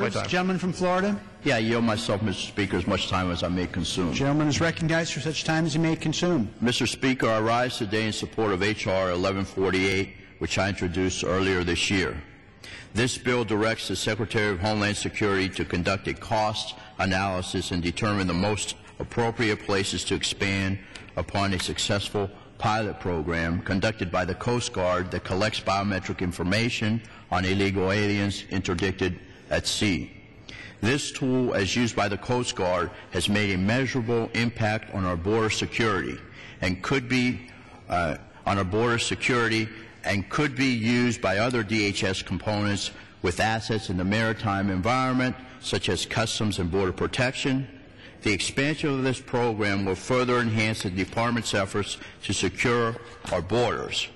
Gentleman from Florida. Yeah, I yield myself, Mr. Speaker, as much time as I may consume. Gentleman is recognized for such time as he may consume. Mr. Speaker, I rise today in support of H.R. 1148, which I introduced earlier this year. This bill directs the Secretary of Homeland Security to conduct a cost analysis and determine the most appropriate places to expand upon a successful pilot program conducted by the Coast Guard that collects biometric information on illegal aliens interdicted at sea. This tool, as used by the Coast Guard, has made a measurable impact on our border security and could be used by other DHS components with assets in the maritime environment, such as Customs and Border Protection. The expansion of this program will further enhance the Department's efforts to secure our borders.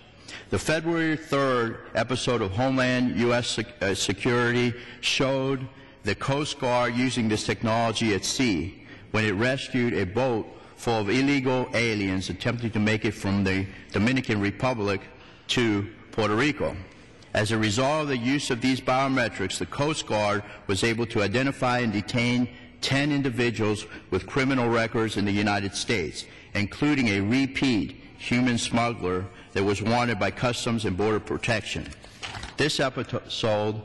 The February 3rd episode of Homeland U.S. Security showed the Coast Guard using this technology at sea when it rescued a boat full of illegal aliens attempting to make it from the Dominican Republic to Puerto Rico. As a result of the use of these biometrics, the Coast Guard was able to identify and detain 10 individuals with criminal records in the United States, including a repeat human smuggler that was wanted by Customs and Border Protection. This episode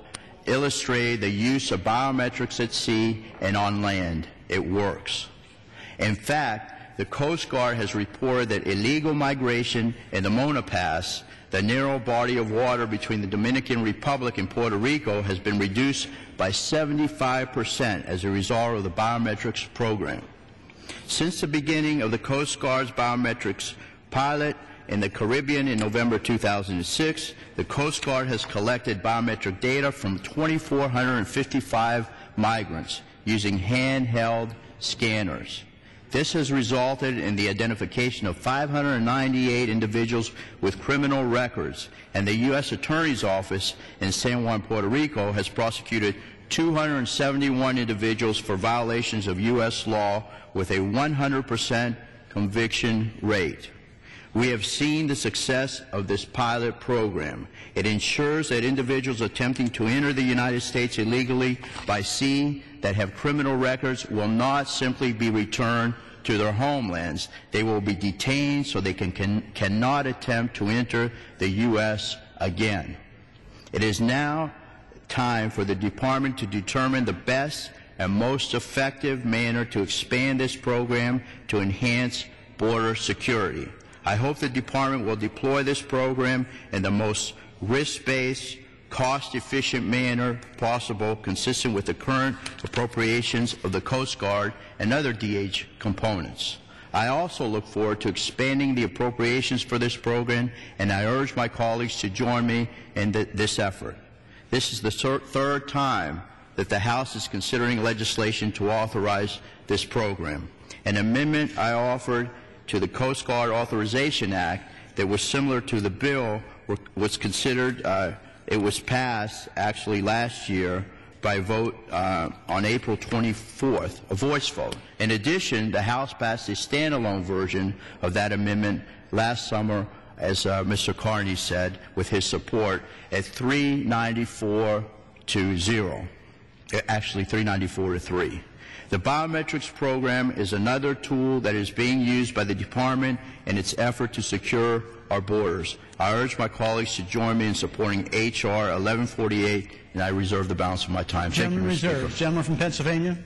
illustrated the use of biometrics at sea and on land. It works. In fact, the Coast Guard has reported that illegal migration in the Mona Pass, the narrow body of water between the Dominican Republic and Puerto Rico, has been reduced by 75% as a result of the biometrics program. Since the beginning of the Coast Guard's biometrics pilot in the Caribbean in November 2006, the Coast Guard has collected biometric data from 2,455 migrants using handheld scanners. This has resulted in the identification of 598 individuals with criminal records, and the U.S. Attorney's Office in San Juan, Puerto Rico, has prosecuted 271 individuals for violations of U.S. law with a 100% conviction rate. We have seen the success of this pilot program. It ensures that individuals attempting to enter the United States illegally by sea that have criminal records will not simply be returned to their homelands. They will be detained so they cannot attempt to enter the U.S. again. It is now time for the Department to determine the best and most effective manner to expand this program to enhance border security. I hope the Department will deploy this program in the most risk-based, cost-efficient manner possible, consistent with the current appropriations of the Coast Guard and other DH components. I also look forward to expanding the appropriations for this program, and I urge my colleagues to join me in this effort. This is the third time that the House is considering legislation to authorize this program. An amendment I offered to the Coast Guard Authorization Act that was similar to the bill was considered, it was passed actually last year by vote on April 24th, a voice vote. In addition, the House passed a standalone version of that amendment last summer, as Mr. Carney said, with his support at 394 to 0, actually 394 to 3. The biometrics program is another tool that is being used by the Department in its effort to secure our borders. I urge my colleagues to join me in supporting H.R. 1148, and I reserve the balance of my time. Gentleman reserved. Gentleman from Pennsylvania.